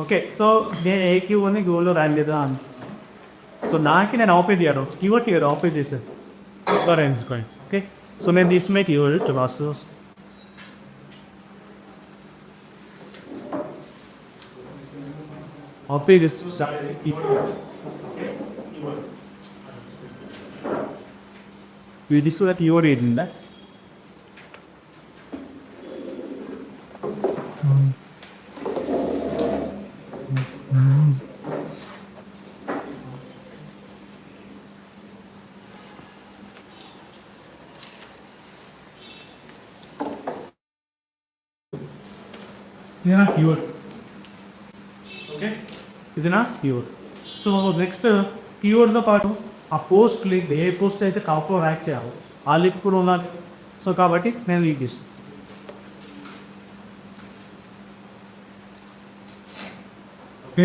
Okay, so నేను ఏ క్యూని గూగుల్లో రాయలేదు అని. సో నాకు నేను ఆపే చేయడం కీవర్డ్ ఇయర్ ఆపే చేశాను ఎంచుకోండి. ఓకే, సో నేను తీసుకునే కీవర్డ్ ప్రాసెస్ ఆపే ఇది కూడా కీవర్డ్ ఏంటంటే ఇది నా కీవర్డ్. ఓకే, ఇది నా కీవర్డ్. సో నెక్స్ట్ కీవర్డ్తో పాటు ఆ పోస్ట్ లింక్ ఏ పోస్ట్ అయితే టాప్లో ర్యాక్ చేయాలో ఆ లింక్ కూడా ఉండాలి. సో కాబట్టి నేను లింక్ ఇస్తాను. Okay,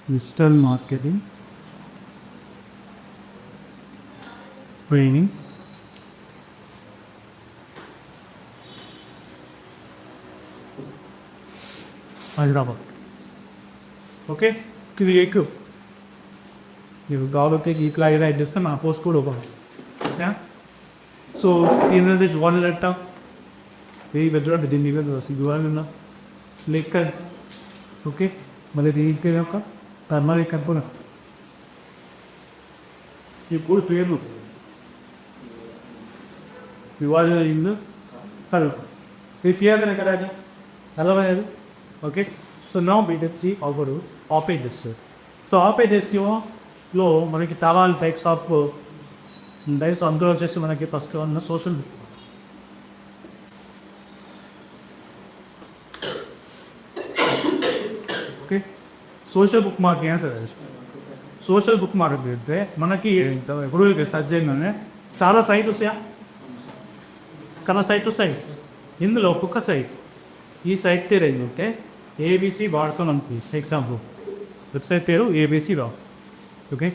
digital marketing training Hyderabad. Okay, ఇది ఎక్కువ ನೀವು ಗಾವಲಕ್ಕೆ ಈ ಕ್ಲಾಸ್ ಅಡ್ರೆಸ್ ನಾ ಪೋಸ್ಟ್ ಕೂಡ ಹೋಗೋಣ. ಸೊ ಏನಾದ್ರೆ ಜುವಾನ್ ಲೆಟ್ಟ ಈ ಬೆದ್ರ ದಿನ ಸಿಗುವಾಗ ಲೆಕ್ಕ. ಓಕೆ, ಮళ్ళీ దీనికి యొక్క టర్మల్ కనుక్కున్నా ఇప్పుడు పేర్లు వివాదం ఇల్లు సరే ఇది తీయాలని కదా అది అలవలేదు. ఓకే, సో నా బీటెక్సీ ఒకరు ఆపేజెస్. సో ఆపేజెస్లో మనకి చాలా టైప్స్ ఆఫ్ ఉంటాయి. సో అందులో వచ్చేసి మనకి ఫస్ట్ ఉన్న social okay social book marking sir. Social book marking అయితే మనకి ఎప్పుడు సెర్చ్ చేయగానే చాలా సైట్ వస్తాయా కదా, సైట్ వస్తాయి. ఇందులో ఒక్కొక్క సైట్ ఈ సైట్ పేరు ఏంటంటే ఏబీసీ వాడుతాం అనిపిస్తుంది. ఎగ్జాంపుల్ వెబ్సైట్ పేరు ఏబీసీ రా. ఓకే,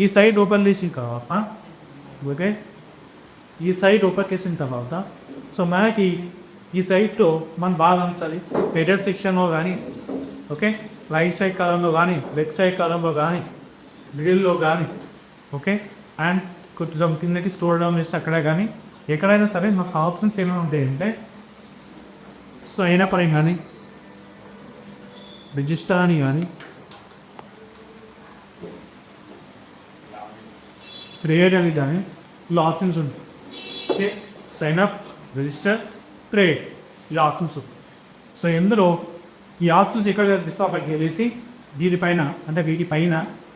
ఈ సైట్ ఓపెన్ చేసిన తర్వాత ఓకే ఈ సైట్ ఓపెన్ చేసిన తర్వాత సో మనకి ఈ సైట్లో మనం బాగా ఉంచాలి హెడర్ సెక్షన్లో కానీ ఓకే రైట్ సైడ్ కాలంలో కానీ లెఫ్ట్ సైడ్ కాలంలో కానీ మిడిల్లో కానీ ఓకే అండ్ కొంచెం కిందకి స్టోర్ డౌన్ చేస్తే అక్కడ కానీ ఎక్కడైనా సరే మాకు ఆప్షన్స్ ఏమైనా ఉంటాయంటే సైన్ అప్ అని కానీ రిజిస్టర్ అని కానీ క్రియేట్ అని కానీ ఇలా ఆప్షన్స్ ఉంటాయి. Okay, sign up, register, create ఇలా ఆప్షన్స్ ఉంటాయి. సో ఇందులో ఈ ఆప్షన్స్ ఎక్కడ డిస్టాప్కి వెళ్ళేసి దీనిపైన అంటే వీటిపైన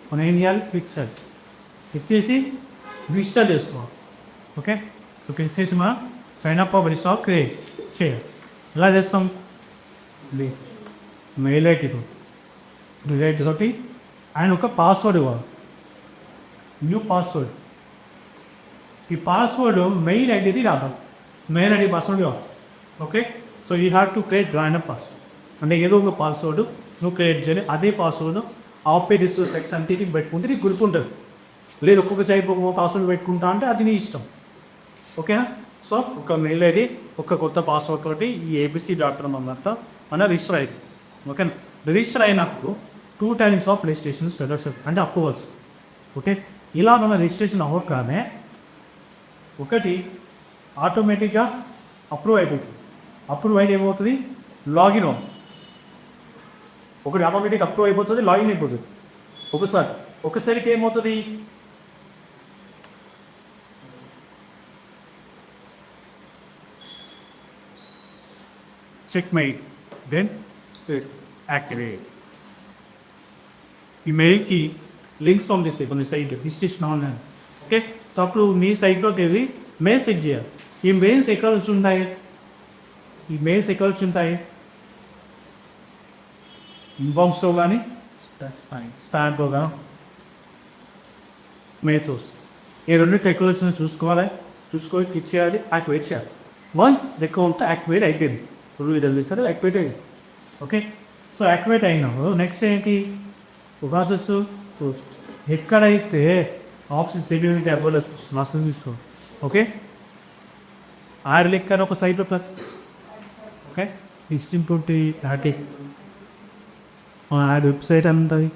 మనం ఏం చేయాలి క్లిక్ చేయాలి. క్లిక్ చేసి రిజిస్టర్ చేసుకోవాలి. ఓకే, సో క్లిక్ చేసి మనం సైన్ అప్ రిజిస్టర్ క్రియేట్ చేయాలి. ఎలా చేస్తాం మెయిల్ ఐడి తోటి ఆయన ఒక పాస్వర్డ్ ఇవ్వాలి, న్యూ పాస్వర్డ్. ఈ పాస్వర్డ్ మెయిల్ ఐడిది రావాలి, మెయిల్ ఐడి పాస్వర్డ్ కావాలి. Okay, so you have to create random password అంటే ఏదో ఒక పాస్వర్డ్ నువ్వు క్రియేట్ చేయాలి. అదే పాస్వర్డ్ ఆపరేటివ్ సెక్స్ అంటే పెట్టుకుంటే నీకు గుర్తు ఉంటుంది. లేదు ఒక్కొక్క సైడ్ ఒక్కొక్క పాస్వర్డ్ పెట్టుకుంటా అంటే అది నీ ఇష్టం. ఓకేనా, సో ఒక మెయిల్ ఐడి ఒక కొత్త పాస్వర్డ్ తోటి ఈ abc.com అంతా మన రిజిస్టర్ అయింది. ఓకేనా, రిజిస్టర్ అయినప్పుడు 2 times ఆఫ్ రిజిస్ట్రేషన్ స్టేటస్ అంటే అప్రూవల్స్. ఓకే, ఇలా మన రిజిస్ట్రేషన్ అవ్వగానే ఒకటి ఆటోమేటిక్గా అప్రూవ్ అయిపోతుంది. అప్రూవ్ అయితే ఏమవుతుంది లాగిన్ అవుతుంది. ఒకటి ఆటోమేటిక్ అప్రూవ్ అయిపోతుంది, లాగిన్ అయిపోతుంది. ఒకసారికి ఏమవుతుంది చెక్ మెయిల్ దెన్ యాక్టివేట్. ఈ మెయిల్కి లింక్స్ పంపిస్తాయి కొన్ని site registration online. Okay, so అప్పుడు మీ సైట్లోకి వెళ్ళి మెయిల్స్ చెక్ చేయాలి. ఈ మెయిల్స్ ఎక్కడ వచ్చి ఉంటాయి ఇన్బాక్స్లో కానీ స్టాండ్ ప్రోగ్రామ్ మేథోస్ ఈ రెండు టెక్నాలజీని చూసుకొని క్లిక్ చేయాలి, యాక్టివేట్ చేయాలి. వన్స్ అకౌంట్ యాక్టివేట్ అయిపోయింది, ఇప్పుడు ఇది తెలిసారు యాక్టివేట్ అయింది. ఓకే, సో యాక్టివేట్ అయినావు. నెక్స్ట్ ఏంటి ప్రాసెస్, ఎక్కడైతే ఆప్షన్ సెక్యూరిటీ అవ్వలేదు నష్టం తీసుకో. ఓకే, యాడ్ లింక్ అని ఒక సైట్ ఉంటుంది. ఓకే, ఇష్టంతోటి యాడ్ యాడ్ వెబ్సైట్ అంతది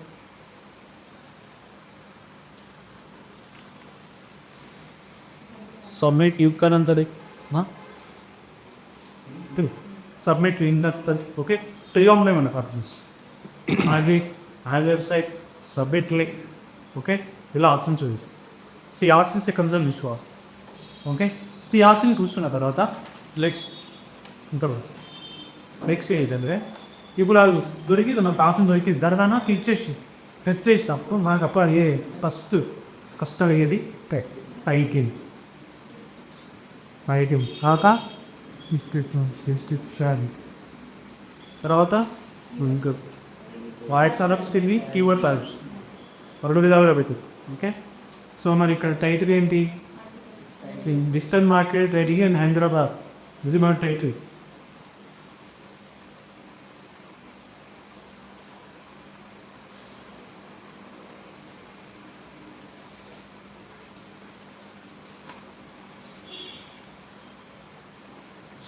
సబ్మిట్ యూ కన్ అంతది సబ్మిట్ లింక్ అంతది. ఓకే, ఫ్రీ ఉన్నాయి మన ఆప్షన్స్, అది add website, submit link. Okay, ఇలా ఆప్షన్స్ ఉంది. సి ఆప్షన్స్ కన్సర్న్ తీసుకోవాలి. ఓకే, సి ఆప్షన్ చూసుకున్న తర్వాత నెక్స్ట్ ఏంటంటే ఇప్పుడు అది దొరికింది, నాకు ఆప్షన్ దొరికింది, దానికన్నా క్లిక్ తెచ్చేసినప్పుడు మనకు అప్పుడు ఏ ఫస్ట్ కష్టం ఏది టైటిల్ కాక డిస్క్రిప్షన్ తర్వాత ఇంకా వాయిస్ అనప్స్ తిరిగి కీవర్డ్ టైప్స్ రెండు విధాలుగా పెట్టి. ఓకే, సో మరి ఇక్కడ టైటిల్ ఏంటి, digital market ready and Hyderabad, ఇది మన title.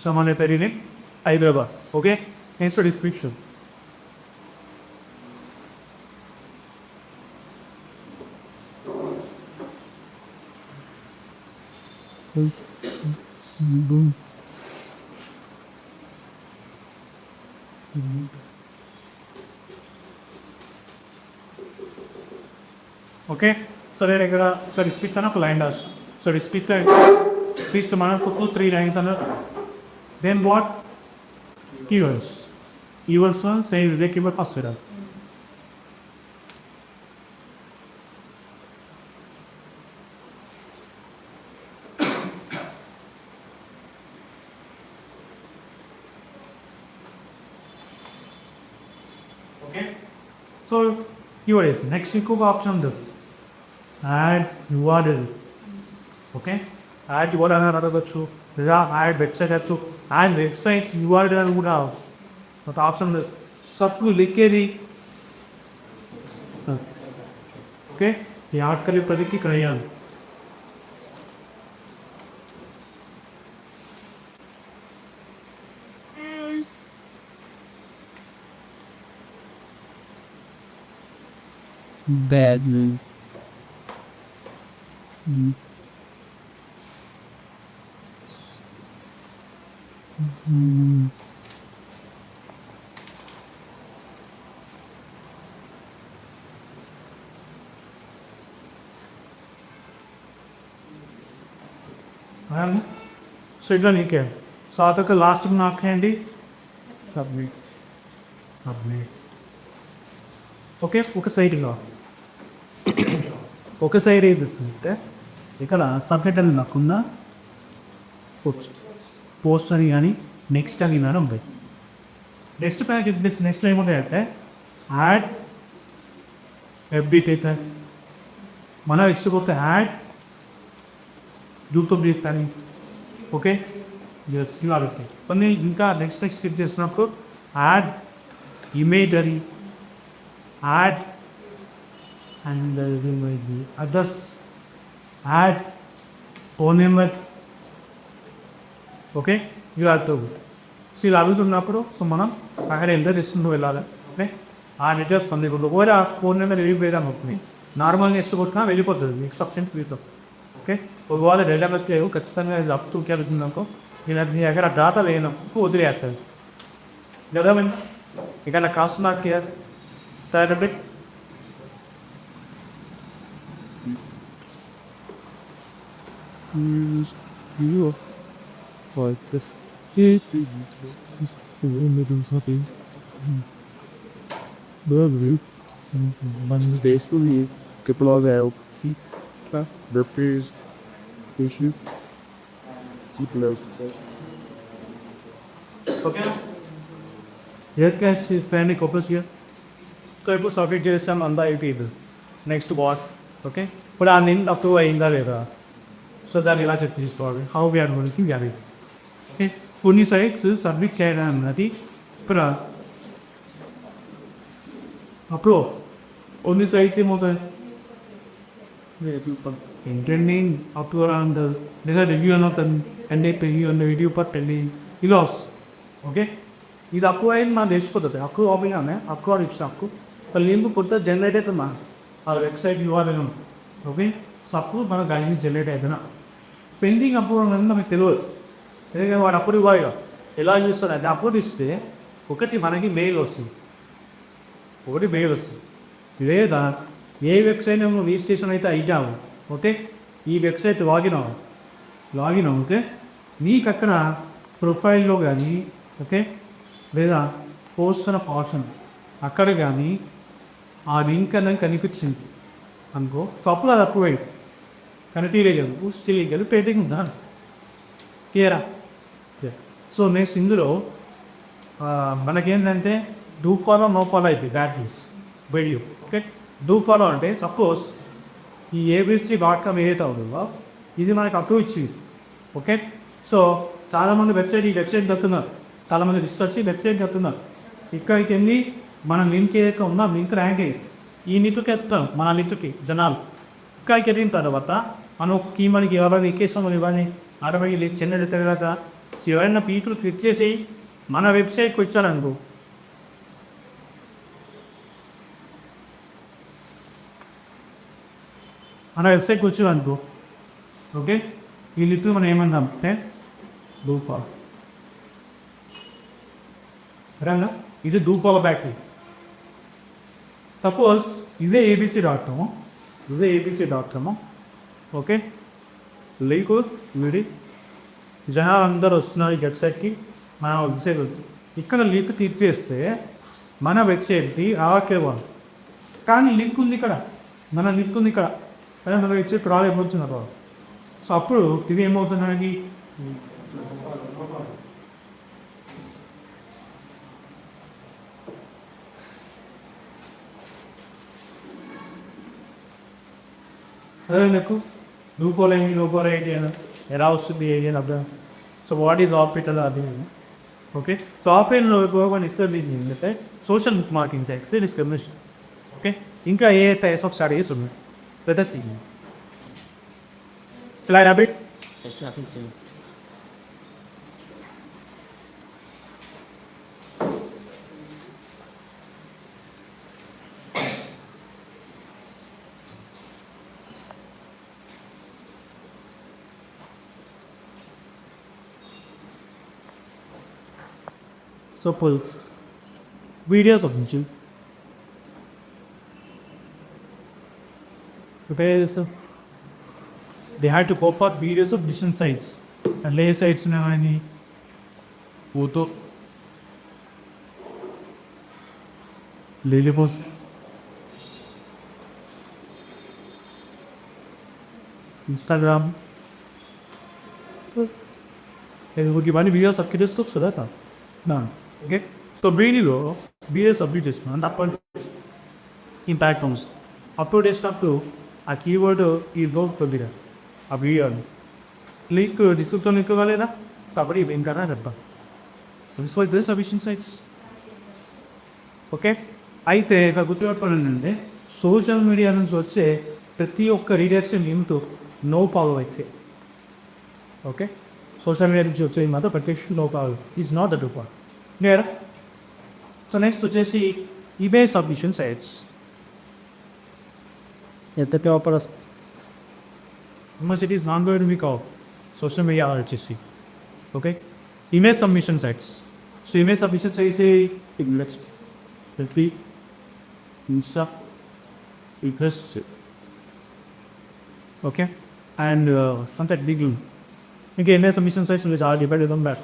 Someone in Hyderabad. Okay, next description. Okay, so then the description of line does. So description please to manage for 2-3 lines and then what keywords. Keywords one say the keyword password. Okay, so keyword is next we go option the add URL. Okay, add URL అనవచ్చు, లేదా add website వచ్చు, add websites URL కూడా అవచ్చు. ఒక option సబ్కు లిఖేది. Okay, add करे ప్రతికి కయ్యాలి. bad. So ఇట్లా నీకే. So అదొక లాస్ట్ నాకేంటి సబ్మిట్. ఓకే, ఒక సైడ్గా ఒక సైడ్ ఏది ఇస్తుంటే ఇక్కడ సబ్జెక్ట్ అని నాకున్న పోస్ట్ అని కానీ నెక్స్ట్ అని కానీ ఉంటాయి. నెక్స్ట్ ప్యాకేజ్ నెక్స్ట్ ఏముంటాయంటే యాడ్ ఎఫ్బి అయితే మన ఇష్టపోతే యాడ్ యూట్యూబ్ చేస్తాను. ఓకే, ఎస్ ఇవాళ కొన్ని ఇంకా నెక్స్ట్ స్కిప్ చేసినప్పుడు యాడ్ ఇమేజ్ అని add and address, add phone number. Okay, ఇవి అడుగుతావు. సో ఇలా అడుగుతున్నప్పుడు సో మనం అక్కడ ఎంటర్ చేసుకుంటూ వెళ్ళాలి. ఓకే, ఆ అడ్రస్ ఉంది. ఇప్పుడు ఒకవేళ ఆ ఫోన్ నెంబర్ వెళ్ళిపోయేదాం అవుతుంది, నార్మల్గా వేస్తూ కొట్టినా వెళ్ళిపోతుంది ఎక్సెప్షన్ వీతో. ఓకే, ఒకవేళ వెళ్ళబడితే ఖచ్చితంగా ఇది అప్ టు వెళ్తుందనుకో, నేను నీ దగ్గర డాటా లేనప్పుడు వదిలేస్తాను. లేదా ఇక్కడ కాస్ట్ మార్క్ తయారు You like this. Mas basically, couple of see the peers issue. People else. Okay. Here can see family couples here. So ఇప్పుడు సబ్మిట్ చేస్తాం అంతా అయిపోయింది. Next what? ఓకే, ఇప్పుడు ఆ లింక్ అప్రూవ్ అయిందా లేదా? సో దాన్ని ఇలా చెక్ చేసుకోవాలి. How we're going to get it. Okay, కొన్ని సైట్స్ సబ్మిట్ చేయడం అన్నది ఇప్పుడు అప్రూవ్, కొన్ని సైట్స్ ఏమవుతాయి ఇంటెండింగ్ అప్రూవ్ అంటారు, లేదా రివ్యూ అని అవుతుంది అండ్ రివ్యూ అన్న రివ్యూ పర్ పెండింగ్ ఇలా వస్తుంది. ఓకే, ఇది అప్రూవ్ అయింది మనం తెలిసిపోతుంది. అప్రూవ్ అవ్వగానే అప్రూవ్ ఇచ్చిన హక్కు లింక్ కొత్త జనరేట్ అవుతుందా ఆ వెబ్సైట్ యూఆర్ఎల్. ఓకే, సో అప్పుడు మన గాలి జనరేట్ అవుతున్నా పెండింగ్ అప్రూవ్ అనేది మనకు తెలియదు. ఎందుకంటే వాడు అప్పుడు ఇవ్వాలి. ఎలా చూస్తుంది అంటే అప్పుడు ఇస్తే ఒకటి మనకి మెయిల్ వస్తుంది, ఒకటి మెయిల్ వస్తుంది. లేదా ఏ వెబ్సైట్ నువ్వు రిజిస్ట్రేషన్ అయితే అయితావు, ఓకే, ఈ వెబ్సైట్ లాగిన్ అవుతే నీకు అక్కడ ప్రొఫైల్లో కానీ, ఓకే, లేదా పోస్ట్ అన్న ఆప్షన్ అక్కడ కానీ ఆ లింక్ అనేది కనిపించింది అనుకో, సో అప్పుడు అది అప్రూవ్ అయ్యి కనిపించలేదు సిలిగలు పెయింటింగ్ ఉందా క్లియరా. సో నెక్స్ట్ ఇందులో మనకేంటంటే డూ ఫాలో నో ఫాలో అయితే that is video. Okay, do follow అంటే సపోజ్ ఈ ABC.com ఏదైతే అవుతుందో ఇది మనకి అప్రూవ్ ఇచ్చింది. ఓకే, సో చాలామంది ఈ వెబ్సైట్ కడుతున్నారు, చాలామంది రిసర్చ్ వెబ్సైట్ కడుతున్నారు. ఇక్కడికి వెళ్ళి మన లింక్ ఏదైతే ఉందో లింక్ ర్యాంక్ అయ్యి ఈ లింక్కి వెళ్తాం, మన లింక్కి జనాలు ఇక్కడికి వెళ్ళిన తర్వాత మనం కీ మనకి ఎవరైనా ఎక్కేస్తాం ఇవన్నీ 60 చెన్నై తర్వాత ఎవరైనా పీపుల్ క్లిక్ చేసి మన వెబ్సైట్కి వచ్చారనుకో, మన వెబ్సైట్కి వచ్చారనుకో, ఓకే, ఈ లింక్ మనం ఏమన్నాం అంటే డూ ఫాలో రంగా, ఇది డూ ఫాలో బ్యాక్. సపోజ్ ఇదే ABC.com, ఓకే, లీకు వీడి జనాలు అందరు వస్తున్నారు ఈ వెబ్సైట్కి, మన వెబ్సైట్ ఇక్కడ లింక్ తీర్చేస్తే మన వెబ్సైట్కి ఆకేవాళ్ళు, కానీ లింక్ ఉంది ఇక్కడ, మన లింక్ ఉంది ఇక్కడ, కానీ మన వెబ్సైట్ రాలేకపోతున్నారు. సో అప్పుడు ఇది ఏమవుతుందని అదే నాకు లోపల ఏంటి అని ఎలా వస్తుంది ఏంటి అప్పుడు. సో వాట్ ఈజ్ ఆపరేటర్ అది. ఓకే, సో ఆపరేటర్లో ఉపయోగం ఇస్తుంది ఏంటంటే social marketing sites discrimination. Okay, ఇంకా ఏ టైప్స్ ఆఫ్ స్టార్ట్ చేయొచ్చు లేదా slide a bit. Yes, I think so. Suppose videos of YouTube. They had to pop up videos of different sites. And lay sites na any photo. Lilipos. Instagram. Everybody bunny videos of kids took so that. No. Okay. So video videos of videos and upon impact homes. Upload చేసినప్పుడు ఆ keyword ఈ లోపు కొద్దిగా ఆ video link description link కాలేదా కాబట్టి ఏం కదా రబ్బా. సో ఇది సఫిషియెంట్ సైట్స్. ఓకే, అయితే ఇక గుర్తుపెట్టుకోండి అంటే సోషల్ మీడియా నుంచి వచ్చే ప్రతి ఒక్క రీడక్షన్ లింక్ నో ఫాలో అయితే. ఓకే, సోషల్ మీడియా నుంచి వచ్చే మాత్రం ప్రత్యక్ష no follow is not the రూపాల్ క్లియర్. సో నెక్స్ట్ వచ్చేసి ఈబే సబ్మిషన్ సైట్స్. ఎంత ఆపరస్ it is not going to be called social media RTC. Okay, image submission sites. So image submission sites say let's repeat Insta interest. Okay, and sometimes legal. Okay, image submission sites which are divided on that.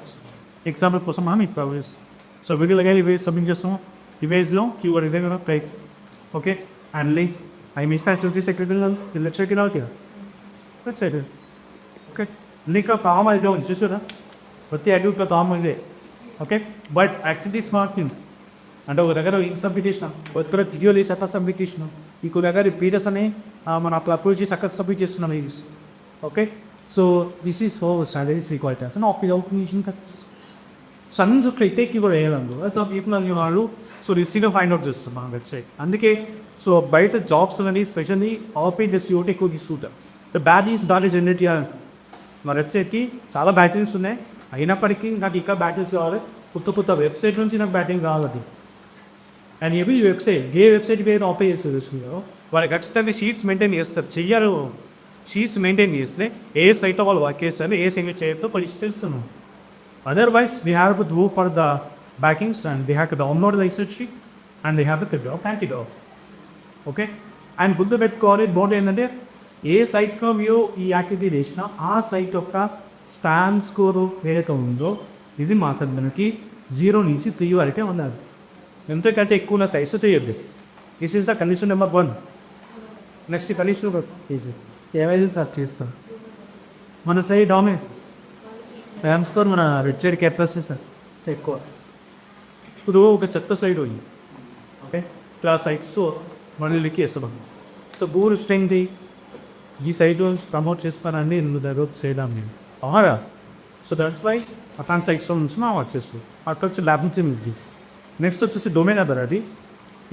Example for some amit powers. So we will again image submission just image long keyword is going to take. Okay, and link I miss that social secretary. Let's check it out here. Let's say it. Okay, link up calm I don't just but the I do calm day. Okay, but activity smart thing. అంటే ఒక దగ్గర link submit చేసినాం, ఒక దగ్గర జియో లేసి అక్కడ submit చేసినాం, ఇంకో దగ్గర పీటర్స్ అని మనం అక్కడ అప్లోడ్ చేసి అక్కడ సబ్మిట్ చేస్తున్నాం ఇది. Okay, so this is how salaries required as an optimization cuts. So అన్ని క్రైటీరియా కూడా వేయాలందు అయితే పీపుల్ అనే వాళ్ళు సో రిసీవ్గా ఫైండ్ అవుట్ చేస్తాం మన వెబ్సైట్. అందుకే సో బయట జాబ్స్ అనేది స్పెషల్లీ ఆపే జస్ట్ యోటి ఎక్కువ తీసుకుంటాం. బ్యాటరీస్ దాన్ని జనరేట్ చేయాలి. మా వెబ్సైట్కి చాలా బ్యాటరీస్ ఉన్నాయి, అయినప్పటికీ నాకు ఇంకా బ్యాటరీస్ కావాలి, కొత్త వెబ్సైట్ నుంచి నాకు బ్యాటరీ కావాలి. అండ్ ఏవి వెబ్సైట్ వేరే ఆపే చేస్తారు చూసుకుంటారు, వాళ్ళు ఖచ్చితంగా షీట్స్ మెయింటైన్ చేస్తారు. చెయ్యారు, షీట్స్ మెయింటైన్ చేస్తే ఏ సైట్లో వాళ్ళు వర్క్ చేస్తారు, ఏ site చేయతో పరిస్థితున్నాం. Otherwise, we have to go for the backings and they have to download the Excel sheet and they have to fill out and it out. Okay? And గుర్తుపెట్టుకోవాలి board ఏంటంటే ఏ సైట్స్లో మీరు ఈ activity చేసినా ఆ site యొక్క stand score ఏదైతే ఉందో ఇది మా సభ్యునికి 0 నుంచి 3 వరకే ఉండాలి. ఎంతకంటే ఎక్కువ నా సైట్స్ తీయద్దు. This is the condition number 1. Next condition is ఏమైతే సార్ చేస్తాం మన సైట్ డామే ర్యామ్ స్కోర్ మన వెబ్సైట్ కెపాసిటీ సార్ ఎక్కువ. ఇప్పుడు ఒక చెత్త సైడ్ ఉంది, ఓకే, ఇట్లా సైట్స్ మళ్ళీ లిక్కి వేస్తాం. సో గూగుల్ స్ట్రెంగ్త్ ఈ సైట్ ప్రమోట్ చేస్తానండి దగ్గర చేయడం నేను అవునా. సో దట్స్ వై అతని సైట్స్లో నుంచి మా వచ్చేస్తుంది అక్కడ వచ్చి ల్యాబ్ నుంచి ఉంది. నెక్స్ట్ వచ్చేసి డొమైన్ అదర్ అది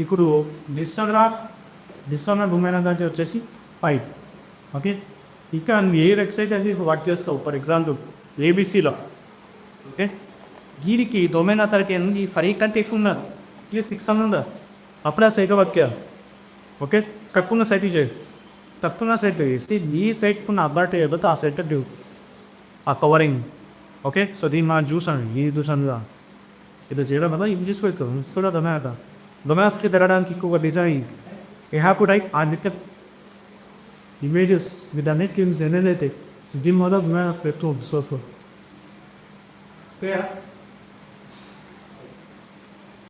ఇప్పుడు డిస్టర్నా డొమైన్ అదర్ వచ్చేసి 5. ఓకే, ఇక ఏ వెబ్సైట్ అది వర్క్ చేస్తావు ఫర్ ఎగ్జాంపుల్ ఏబీసీలో. ఓకే, దీనికి డొమైన్ అథారిటీ అనేది 5 కంటే ఎక్కువ ఉన్నది, ఇది 6 ఉందా అప్పుడు ఆ సైట్ వర్క్ చేయాలి. ఓకే, తక్కువ సైట్ చేయాలి, తక్కువ సైట్ చేసి ఈ సైట్కున్న అథారిటీ ఏదైతే ఆ సైట్ డ్యూ ఆ కవరింగ్. ఓకే, సో దీన్ని మనం చూసాను ఇది చూసాను ఇది చేయడం వల్ల ఇది చూసుకోవచ్చు కూడా డొమైన్స్కి తిరగడానికి ఎక్కువ design A have to right ఆ లిటల్ ఇమేజెస్ విత్ అన్నిటి జనరేట్ అయితే దీని వల్ల పెట్టు సో